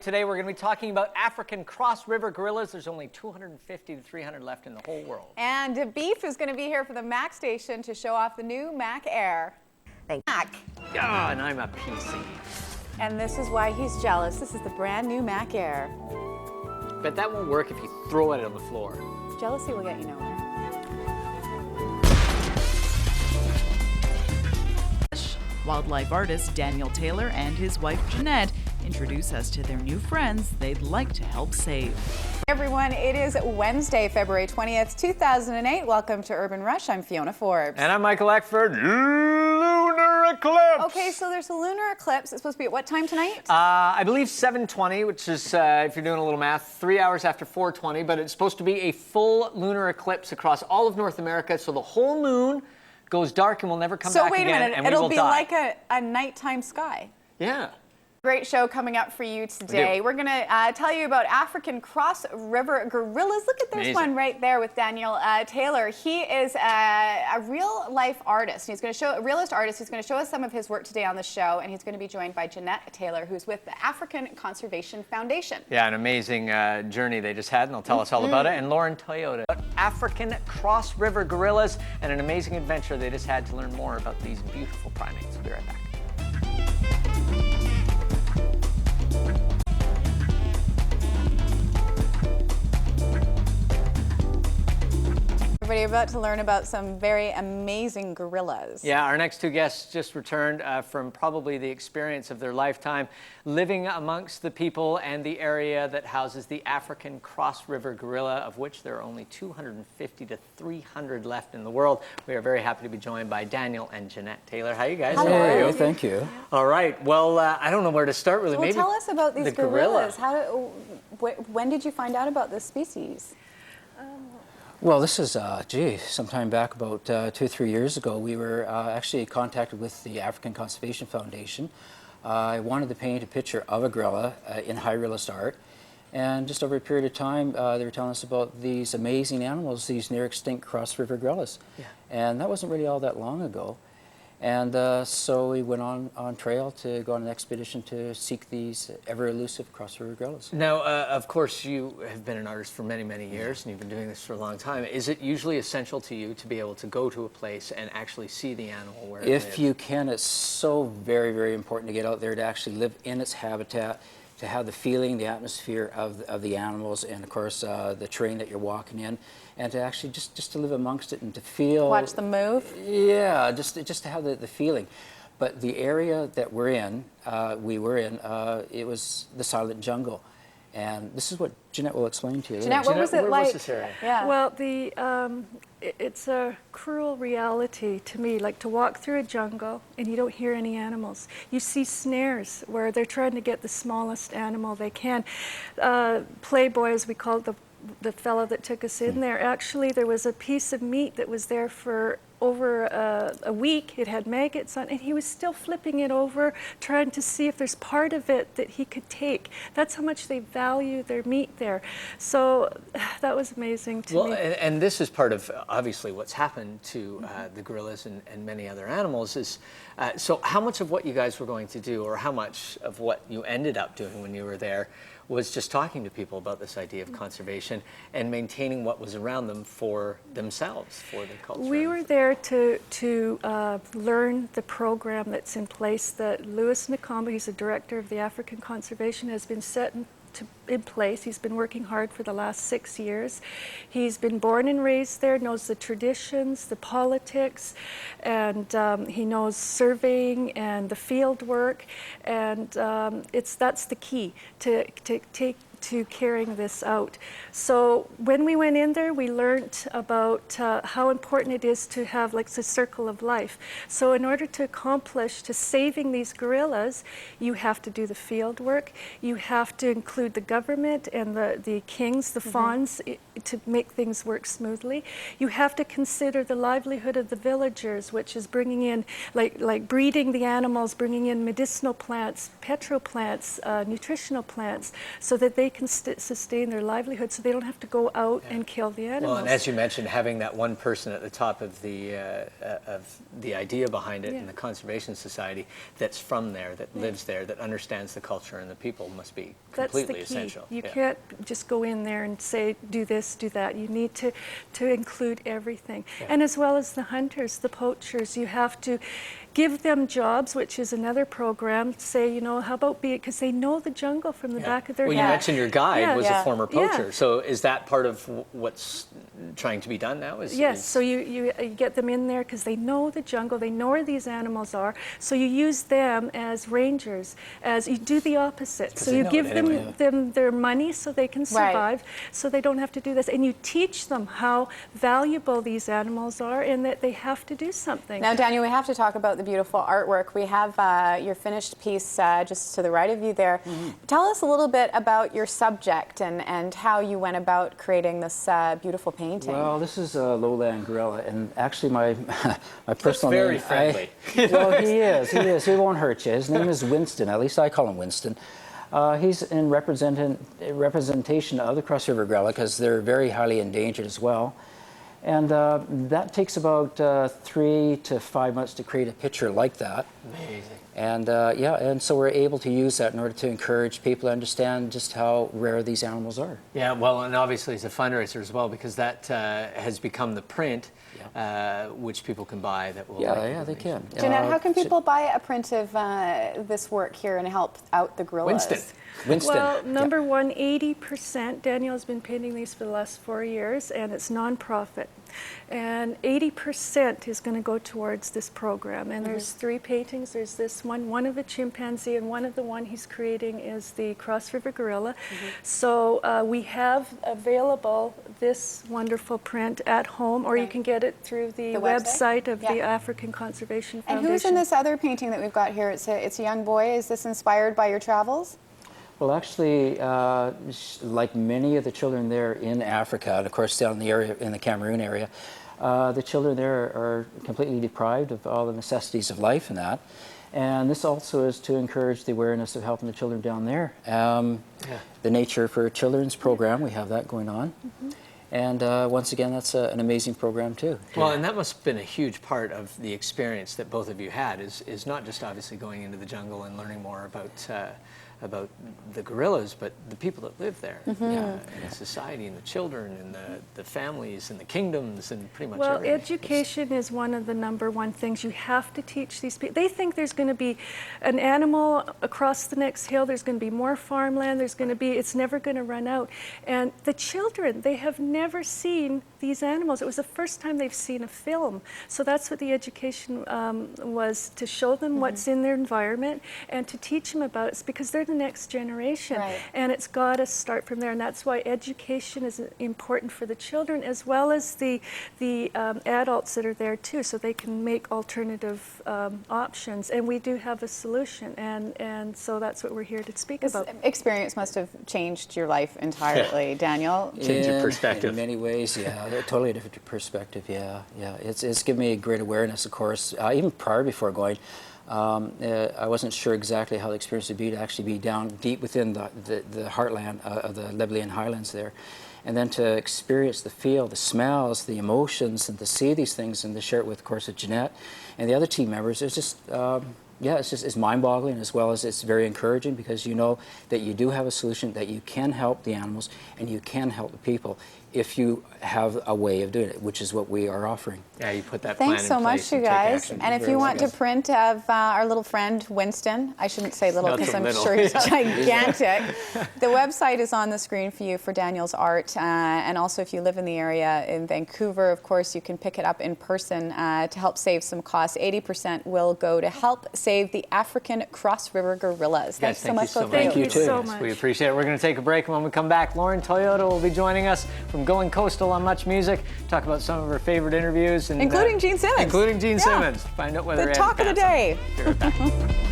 Today we're going to be talking about African cross-river gorillas. There's only 250 to 300 left in the whole world. And Beef is going to be here for the Mac station to show off the new Mac Air. Mac. Ah, and I'm a PC. And this is why he's jealous. This is the brand new Mac Air. But that won't work if you throw it on the floor. Jealousy will get you nowhere. Wildlife artist Daniel Taylor and his wife Ginette introduce us to their new friends they'd like to help save. Hey everyone, it is Wednesday, February 20th, 2008. Welcome to Urban Rush. I'm Fiona Forbes. And I'm Michael Eckford. Lunar eclipse! Okay, so there's a lunar eclipse. It's supposed to be at what time tonight? I believe 7:20, which is, if you're doing a little math, 3 hours after 4:20. But it's supposed to be a full lunar eclipse across all of North America. So the whole moon goes dark and will never come back again. So wait a minute, and we it'll will be die. like a nighttime sky. Yeah. Great show coming up for you today. We're going to tell you about African cross-river gorillas. Look at this one right there with Daniel Taylor. He is a real-life artist. He's going to show a realist artist. He's going to show us some of his work today on the show, and he's going to be joined by Ginette Taylor, who's with the African Conservation Foundation. Yeah, an amazing journey they just had, and they'll tell us all about it. And Lauren Toyota, African cross-river gorillas, and an amazing adventure they just had to learn more about these beautiful primates. We'll be right back. Everybody, about to learn about some very amazing gorillas. Yeah, our next two guests just returned from probably the experience of their lifetime, living amongst the people and the area that houses the African cross-river gorilla, of which there are only 250 to 300 left in the world. We are very happy to be joined by Daniel and Ginette Taylor. How are you guys? Hey, thank you. All right. Well, I don't know where to start really. Well, maybe tell us about these the gorillas. gorilla. When did you find out about this species? Well, this is, sometime back about 2 or 3 years ago, we were actually contacted with the African Conservation Foundation. I wanted to paint a picture of a gorilla in high realist art. And just over a period of time, they were telling us about these amazing animals, these near extinct cross-river gorillas. Yeah. And that wasn't really all that long ago. And so we went on trail to go on an expedition to seek these ever-elusive cross-river gorillas. Now, of course, you have been an artist for many, many years, and you've been doing this for a long time. Is it usually essential to you to be able to go to a place and actually see the animal where it lives? If you can, it's so very, very important to get out there to actually live in its habitat, to have the feeling, the atmosphere of the animals, and of course the terrain that you're walking in, and to actually just to live amongst it and to feel. Watch them move? Yeah, just to have the feeling. But the area that we were in, it was the silent jungle. And this is what Ginette will explain to you. Ginette, what was it like? Was this area? Yeah. Well, it's a cruel reality to me, like to walk through a jungle and you don't hear any animals. You see snares where they're trying to get the smallest animal they can. Playboy, as we called the fellow that took us in there, actually there was a piece of meat that was there for over a week. It had maggots on it, and he was still flipping it over, trying to see if there's part of it that he could take. That's how much they value their meat there. So that was amazing to me. And this is part of, obviously, what's happened to the gorillas and many other animals is, so how much of what you guys were going to do, or how much of what you ended up doing when you were there, was just talking to people about this idea of conservation and maintaining what was around them for themselves, for the culture? We were there to learn the program that's in place that Louis Nakamba, he's the director of the African Conservation, has been set in place. He's been working hard for the last 6 years. He's been born and raised there, knows the traditions, the politics, and he knows surveying and the field work, and that's the key to carrying this out. So when we went in there, we learned about how important it is to have like the circle of life. So in order to accomplish to saving these gorillas, you have to do the field work, you have to include the government and the kings, the fawns, to make things work smoothly. You have to consider the livelihood of the villagers, which is bringing in, like breeding the animals, bringing in medicinal plants, petroplants, nutritional plants, so that they they can sustain their livelihood, so they don't have to go out and kill the animals. Well, and as you mentioned, having that one person at the top of the idea behind it in the Conservation Society that's from there, that lives there, that understands the culture and the people must be completely That's the key. essential. You can't just go in there and say, do this, do that. You need to include everything. And as well as the hunters, the poachers, you have to give them jobs, which is another program. Say, you know, how about because they know the jungle from the back of their head. Well, you mentioned your guide was a former poacher. Yeah. So is that part of what's trying to be done now? Yes, so you get them in there because they know the jungle, they know where these animals are. So you use them as rangers, as you do the opposite. So you give them their money so they can survive, so they don't have to do this. And you teach them how valuable these animals are and that they have to do something. Now, Daniel, we have to talk about the beautiful artwork. We have your finished piece just to the right of you there. Tell us a little bit about your subject and how you went about creating this beautiful painting. Well, this is a lowland gorilla, and actually my personal very name. friendly. Well, he is. He won't hurt you. His name is Winston. At least I call him Winston. He's in representation of the Cross River gorilla because they're very highly endangered as well. And that takes about 3 to 5 months to create a picture like that. Amazing. And and so we're able to use that in order to encourage people to understand just how rare these animals are. Yeah, well, and obviously it's a fundraiser as well because that has become the print which people can buy that will... they can. Ginette, how can people buy a print of this work here and help out the gorillas? Winston. Well, number one, 80%. Daniel's been painting these for the last 4 years, and it's nonprofit. And 80% is going to go towards this program. And there's 3 paintings. There's this one of a chimpanzee, and one of the one he's creating is the Cross River gorilla. So we have available this wonderful print at home, or you can get it through the website of the African Conservation Foundation. And who's in this other painting that we've got here? It's a young boy. Is this inspired by your travels? Well, actually, like many of the children there in Africa, and of course down in the area, in the Cameroon area, the children there are completely deprived of all the necessities of life and that. And this also is to encourage the awareness of helping the children down there. The Nature for Children's program, we have that going on. And once again, that's an amazing program too. Well, and that must have been a huge part of the experience that both of you had, is not just obviously going into the jungle and learning more about the gorillas, but the people that live there, and the society, and the children, and the families, and the kingdoms, and pretty much everything. Well, education is one of the #1 things you have to teach these people. They think there's going to be an animal across the next hill, there's going to be more farmland, there's going to be, it's never going to run out. And the children, they have never seen these animals. It was the first time they've seen a film. So that's what the education was, to show them what's in their environment and to teach them about it. It's because they're the next generation, and it's got to start from there. And that's why education is important for the children as well as the adults that are there too, so they can make alternative options. And we do have a solution, and so that's what we're here to speak about. This experience must have changed your life entirely, Daniel. Change your perspective. In many ways, a totally different perspective. It's given me a great awareness, of course. Even prior, before going, I wasn't sure exactly how the experience would be to actually be down deep within the heartland of the Libyan Highlands there. And then to experience the feel, the smells, the emotions, and to see these things and to share it with, of course, with Ginette and the other team members, it's just, it's mind-boggling, as well as it's very encouraging, because you know that you do have a solution, that you can help the animals and you can help the people if you have a way of doing it, which is what we are offering. Yeah, you put that plan in place. Thanks so much, you guys. And if you want to print of our little friend Winston, I shouldn't say little because I'm sure he's gigantic. The website is on the screen for you for Daniel's art. And also, if you live in the area in Vancouver, of course, you can pick it up in person to help save some costs. 80% will go to help save the African Cross River gorillas. Thanks so much. Thank you so much. We appreciate it. We're going to take a break, and when we come back, Lauren Toyota will be joining us from Going Coastal on Much Music, talk about some of her favorite interviews. And, including Gene Simmons. Including Gene Simmons. Find out whether the talk of the day. Be right back.